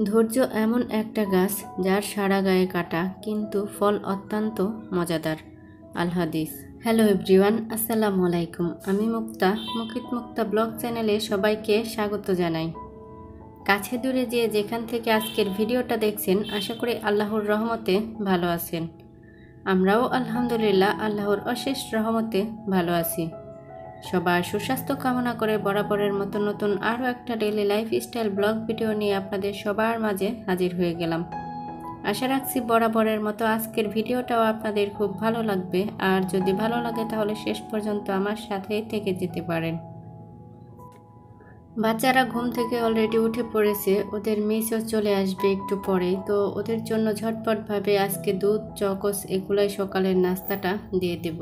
ধৈর্য এমন একটা গাছ যার সারা গায়ে কাটা কিন্তু ফল অত্যন্ত মজাদার। আল হাদিস। হ্যালো এভরিওয়ান, আসসালামু আলাইকুম। আমি মুক্তা, মুকিত মুক্তা ব্লগ চ্যানেলে সবাইকে স্বাগত জানাই। কাছে দূরে যে যেখান থেকে আজকের ভিডিওটা দেখছেন, আশা করি আল্লাহর রহমতে ভালো আছেন। আমরাও আলহামদুলিল্লাহ আল্লাহর অশেষ রহমতে ভালো আছি। সবার সুস্বাস্থ্য কামনা করে বরাবরের মতো নতুন আরও একটা ডেইলি লাইফস্টাইল ব্লগ ভিডিও নিয়ে আপনাদের সবার মাঝে হাজির হয়ে গেলাম। আশা রাখছি বরাবরের মতো আজকের ভিডিওটাও আপনাদের খুব ভালো লাগবে, আর যদি ভালো লাগে তাহলে শেষ পর্যন্ত আমার সাথেই থেকে যেতে পারেন। বাচ্চারা ঘুম থেকে অলরেডি উঠে পড়েছে, ওদের মিসও চলে আসবে একটু পরে, তো ওদের জন্য ঝটপটভাবে আজকে দুধ চকোস এগুলাই সকালের নাস্তাটা দিয়ে দেব।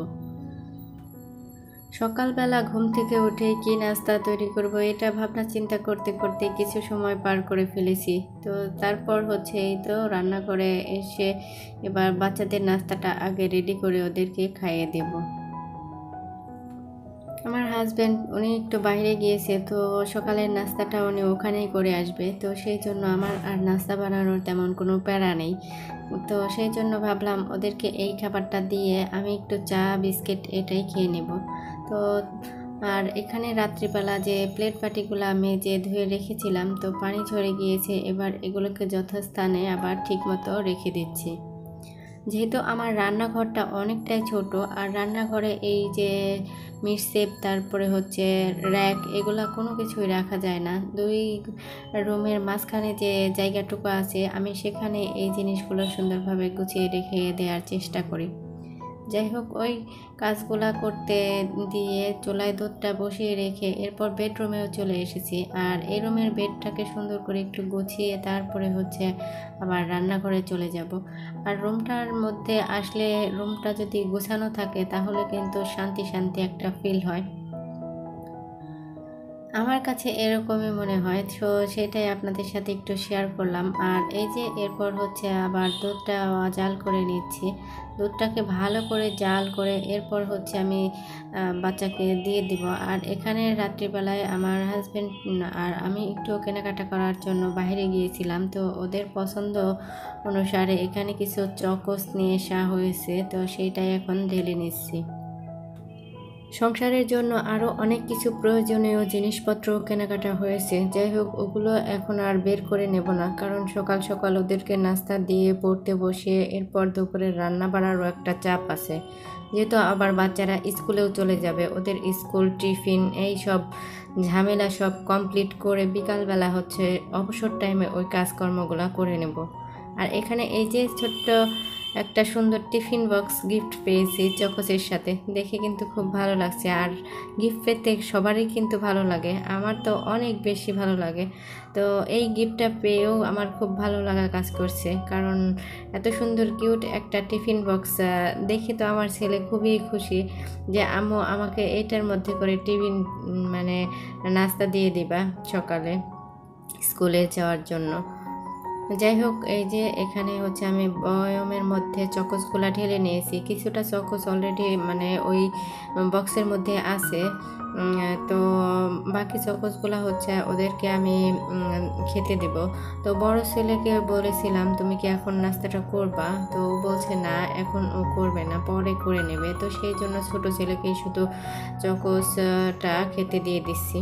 সকালবেলা ঘুম থেকে উঠে কি নাস্তা তৈরি করব এটা ভাবনা চিন্তা করতে করতে কিছু সময় পার করে ফেলেছি। তো তারপর এই তো রান্না করে এসে এবার বাচ্চাদের নাস্তাটা আগে রেডি করে ওদেরকে খাইয়ে দেব। আমার হাজব্যান্ড উনি একটু বাইরে গিয়েছে, তো সকালের নাস্তাটা উনি ওখানেই করে আসবে, তো সেই জন্য আমার আর নাস্তা বানানোর তেমন কোনো প্যারা নেই। তো সেই জন্য ভাবলাম ওদেরকে এই খাবারটা দিয়ে আমি একটু চা বিস্কিট এটাই খেয়ে নেব। তো আর এখানে রাত্রিবেলা যে প্লেট বাটিগুলো আমি যে ধুয়ে রেখেছিলাম, তো পানি ঝরে গিয়েছে, এবার এগুলোকে যথাস্থানে আবার ঠিকমতো রেখে দিচ্ছি। যেহেতু আমার রান্নাঘরটা অনেকটাই ছোট, আর রান্নাঘরে এই যে মিক্সেপ তারপরে র্যাক এগুলা কোনো কিছুই রাখা যায় না। দুই রুমের মাঝখানে যে জায়গাটুকু আছে আমি সেখানে এই জিনিসগুলো সুন্দরভাবে গুছিয়ে রেখে দেওয়ার চেষ্টা করি। যাই হোক, ওই কাজগুলা করতে দিয়ে চুলায় দুধটা বসিয়ে রেখে এরপর বেডরুমেও চলে এসেছি। আর এই রুমের বেডটাকে সুন্দর করে একটু গুছিয়ে তারপরে আবার রান্নাঘরে চলে যাব। আর রুমটার মধ্যে আসলে রুমটা যদি গোছানো থাকে তাহলে কিন্তু শান্তি শান্তি একটা ফিল হয়, আমার কাছে এরকমই মনে হয়। তো সেটাই আপনাদের সাথে একটু শেয়ার করলাম। আর এই যে এরপর আবার দুধটা জাল করে নিচ্ছি। দুধটাকে ভালো করে জাল করে এরপর আমি বাচ্চাকে দিয়ে দিব। আর এখানে রাত্রিবেলায় আমার হাজব্যান্ড আর আমি একটু কেনাকাটা করার জন্য বাইরে গিয়েছিলাম, তো ওদের পছন্দ অনুসারে এখানে কিছু চকোস নিয়ে আসা হয়েছে, তো সেইটাই এখন ঢেলে নিচ্ছি। সংসারের জন্য আরও অনেক কিছু প্রয়োজনীয় জিনিসপত্র কেনাকাটা হয়েছে। যাই হোক, ওগুলো এখন আর বের করে নেব না, কারণ সকাল সকাল ওদেরকে নাস্তা দিয়ে পড়তে বসিয়ে এরপর দুপুরে রান্না বাড়ারও একটা চাপ আছে। যেহেতু আবার বাচ্চারা স্কুলেও চলে যাবে, ওদের স্কুল টিফিন এই সব ঝামেলা সব কমপ্লিট করে বিকালবেলা অবসর টাইমে ওই কাজকর্মগুলো করে নেব। আর এখানে এই যে ছোট্ট একটা সুন্দর টিফিন বক্স গিফট পেয়েছি চকোসের সাথে, দেখে কিন্তু খুব ভালো লাগছে। আর গিফট পেতে সবারই কিন্তু ভালো লাগে, আমার তো অনেক বেশি ভালো লাগে। তো এই গিফটটা পেয়েও আমার খুব ভালো লাগা কাজ করছে, কারণ এত সুন্দর কিউট একটা টিফিন বক্স দেখে তো আমার ছেলে খুবই খুশি যে আম্মু আমাকে এটার মধ্যে করে টিফিন নাস্তা দিয়ে দিবা সকালে স্কুলে যাওয়ার জন্য। যাই হোক, এই যে এখানে আমি বয়মের মধ্যে চকোসগুলা ঢেলে নিয়েছি। কিছুটা চকোস অলরেডি ওই বক্সের মধ্যে আছে, তো বাকি চকোসগুলা ওদেরকে আমি খেতে দেব। তো বড় ছেলেকে বলেছিলাম তুমি কি এখন নাস্তাটা করবা, তো বলছে না এখন ও করবে না, পরে করে নেবে। তো সেই জন্য ছোট ছেলেকে শুধু চকোসটা খেতে দিয়ে দিচ্ছি।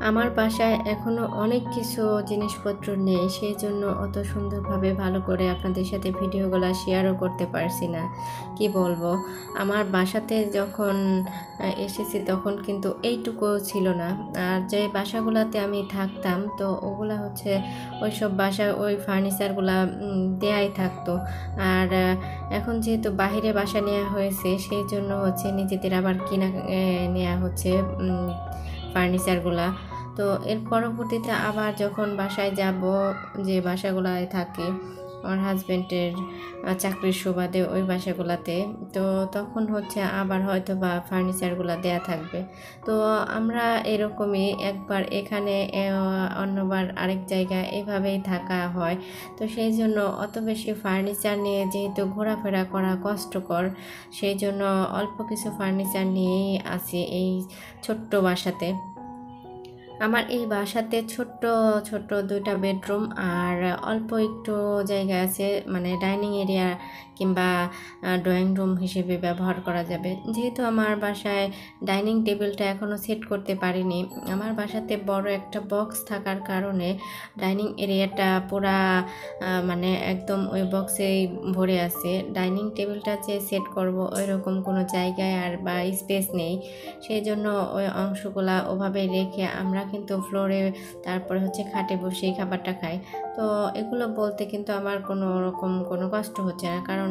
আমার বাসায় এখনও অনেক কিছু জিনিসপত্র নেই, সেই জন্য অত সুন্দরভাবে ভালো করে আপনাদের সাথে ভিডিওগুলো শেয়ারও করতে পারছি না। কি বলবো, আমার বাসাতে যখন এসেছি তখন কিন্তু এইটুকু ছিল না। আর যে বাসাগুলোতে আমি থাকতাম, তো ওগুলা ওই সব বাসা ওই ফার্নিচারগুলা দেয়াই থাকতো। আর এখন যেহেতু বাহিরে বাসা নেওয়া হয়েছে, সেই জন্য নিজেদের আবার কিনা নেওয়া ফার্নিচারগুলা। তো এর পরবর্তীতে আবার যখন বাসায় যাব, যে বাসাগুলায় থাকে আমার হাজব্যান্ডের চাকরির সুবাদে ওই বাসাগুলাতে, তো তখন আবার হয়তো বা ফার্নিচারগুলা দেয়া থাকবে। তো আমরা এরকমই একবার এখানে অন্যবার আরেক জায়গায় এভাবেই থাকা হয়। তো সেই জন্য অত বেশি ফার্নিচার নিয়ে যেহেতু ঘোরাফেরা করা কষ্টকর, সেই জন্য অল্প কিছু ফার্নিচার নিয়েই আছি এই ছোট্ট বাসাতে। আমার এই বাসাতে ছোট্ট ছোট্ট 2টা বেডরুম আর অল্প একটু জায়গা আছে, মানে ডাইনিং এরিয়া কিংবা ড্রয়িং রুম হিসেবে ব্যবহার করা যাবে। যেহেতু আমার বাসায় ডাইনিং টেবিলটা এখনও সেট করতে পারিনি, আমার বাসাতে বড় একটা বক্স থাকার কারণে ডাইনিং এরিয়াটা পুরা মানে একদম ওই বক্সেই ভরে আছে। ডাইনিং টেবিলটা যে সেট করব ওই রকম কোনো জায়গায় আর বা স্পেস নেই, সেই জন্য ওই অংশগুলা ওভাবে রেখে আমরা কিন্তু ফ্লোরে তারপরে হচ্ছে খাটে বসেই খাবারটা খাই। তো এগুলো বলতে কিন্তু আমার কোনো রকম কোনো কষ্ট হচ্ছে না, কারণ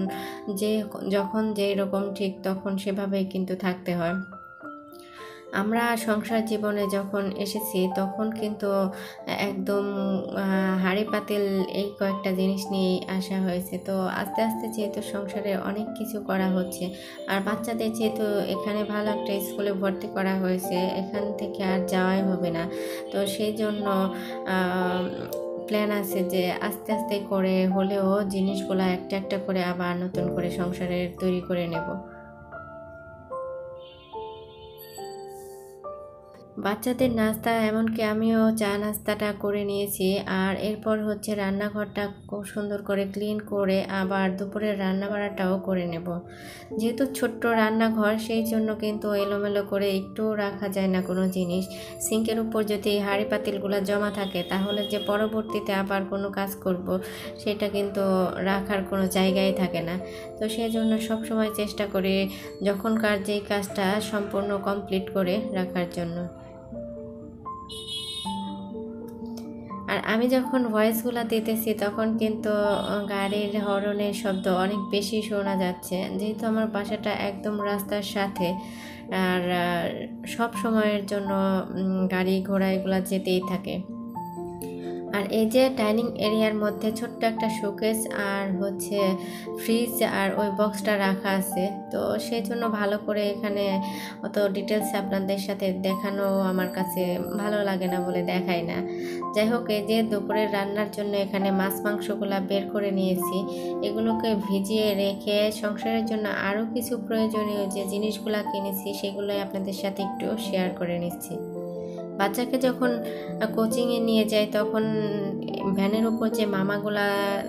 যখন যেই রকম ঠিক তখন সেভাবেই কিন্তু থাকতে হয়। আমরা সংসার জীবনে যখন এসেছি তখন কিন্তু একদম হাঁড়ি পাতিল এই কয়েকটা জিনিস নিয়েই আসা হয়েছে। তো আস্তে আস্তে যেহেতু সংসারে অনেক কিছু করা হচ্ছে, আর বাচ্চাদের যেহেতু এখানে ভালো একটা স্কুলে ভর্তি করা হয়েছে, এখান থেকে আর যাওয়াই হবে না। তো সেই জন্য প্ল্যান আছে যে আস্তে আস্তে করে হলেও জিনিসগুলো একটা একটা করে আবার নতুন করে সংসারের তৈরি করে নেব। বাচ্চাদের নাস্তা, এমনকি আমিও চা নাস্তাটা করে নিয়েছি। আর এরপর হচ্ছে রান্নাঘরটা খুব সুন্দর করে ক্লিন করে আবার দুপুরের রান্না বাড়াটাও করে নেব। যেহেতু ছোট্ট রান্নাঘর, সেই জন্য কিন্তু এলোমেলো করে একটু রাখা যায় না কোনো জিনিস। সিঙ্কের উপর যদি হাঁড়ি পাতিলগুলো জমা থাকে তাহলে যে পরবর্তীতে আবার কোনো কাজ করব সেটা কিন্তু রাখার কোনো জায়গায় থাকে না। তো সেই জন্য সবসময় চেষ্টা করি যখনকার যেই কাজটা সম্পূর্ণ কমপ্লিট করে রাখার জন্য। আর আমি যখন ভয়েসগুলো দিতেছি তখন কিন্তু গাড়ির হর্নের শব্দ অনেক বেশি শোনা যাচ্ছে, যেহেতু আমার বাসাটা একদম রাস্তার সাথে। আর সব সময়ের জন্য গাড়ি ঘোড়া এগুলো যেতেই থাকে। আর এই যে ডাইনিং এরিয়ার মধ্যে ছোট্ট একটা শোকেস আর হচ্ছে ফ্রিজ আর ওই বক্সটা রাখা আছে, তো সেই জন্য ভালো করে এখানে অত ডিটেলস আপনাদের সাথে দেখানো আমার কাছে ভালো লাগে না বলে দেখাই না। যাই হোক, এই যে দুপুরের রান্নার জন্য এখানে মাছ মাংসগুলো বের করে নিয়েছি, এগুলোকে ভিজিয়ে রেখে সংসারের জন্য আরও কিছু প্রয়োজনীয় যে জিনিসগুলো কিনেছি সেগুলোই আপনাদের সাথে একটু শেয়ার করে নিচ্ছি। বাচ্চাকে যখন কোচিংয়ে নিয়ে যায় তখন ভ্যানের উপর যে মামাগুলা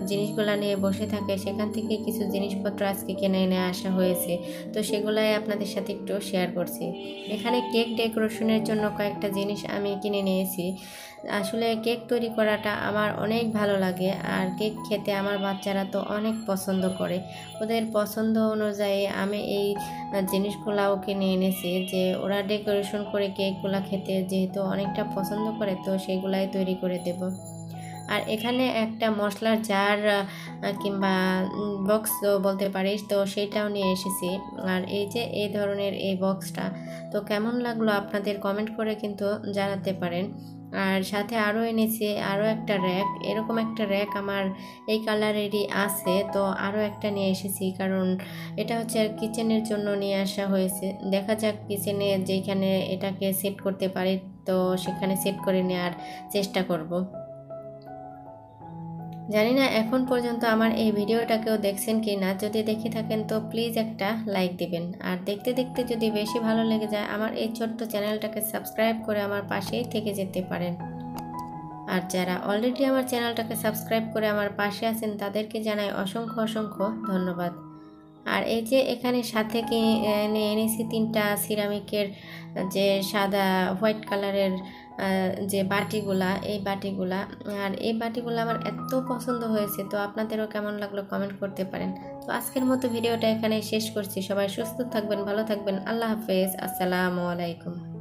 জিনিসগুলা নিয়ে বসে থাকে, সেখান থেকে কিছু জিনিসপত্র আজকে কিনে এনে আসা হয়েছে, তো সেগুলাই আপনাদের সাথে একটু শেয়ার করছি। এখানে কেক ডেকোরেশনের জন্য কয়েকটা জিনিস আমি কিনে নিয়েছি। আসলে কেক তৈরি করাটা আমার অনেক ভালো লাগে, আর কেক খেতে আমার বাচ্চারা তো অনেক পছন্দ করে। ওদের পছন্দ অনুযায়ী আমি এই জিনিসগুলাও কিনে এনেছি, যে ওরা ডেকোরেশন করে কেকগুলা খেতে যেহেতু অনেকটা পছন্দ করে, তো সেগুলাই তৈরি করে দেব। আর এখানে একটা মশলার জার কিংবা বক্স বলতে পারিস, তো সেইটাও নিয়ে এসেছি। আর এই যে এই ধরনের এই বক্সটা তো কেমন লাগলো আপনাদের কমেন্ট করে কিন্তু জানাতে পারেন। আর সাথে আরও এনেছি আরও একটা র্যাক, এরকম একটা র্যাক আমার এই কালারেরই আছে, তো আরও একটা নিয়ে এসেছি, কারণ এটা হচ্ছে আর কিচেনের জন্য নিয়ে আসা হয়েছে। দেখা যাক কিচেনে যেখানে এটাকে সেট করতে পারি তো সেখানে সেট করে নেওয়ার চেষ্টা করব। জানি না এখন পর্যন্ত আমার এই ভিডিওটাকেও দেখছেন কি না, যদি দেখে থাকেন তো প্লিজ একটা লাইক দিবেন। আর দেখতে দেখতে যদি বেশি ভালো লেগে যায় আমার এই ছোট্ট চ্যানেলটাকে সাবস্ক্রাইব করে আমার পাশেই থেকে যেতে পারেন। আর যারা অলরেডি আমার চ্যানেলটাকে সাবস্ক্রাইব করে আমার পাশে আছেন তাদেরকে জানাই অসংখ্য অসংখ্য ধন্যবাদ। আর এই যে এখানে সাথে নিয়ে এনেছি 3টা সিরামিকের যে সাদা হোয়াইট কালারের যে বাটিগুলা, এই বাটিগুলা। আর এই বাটিগুলো আমার এত পছন্দ হয়েছে, তো আপনাদেরও কেমন লাগলো কমেন্ট করতে পারেন। তো আজকের মতো ভিডিওটা এখানে শেষ করছি। সবাই সুস্থ থাকবেন, ভালো থাকবেন। আল্লাহ হাফেজ, আসসালামু আলাইকুম।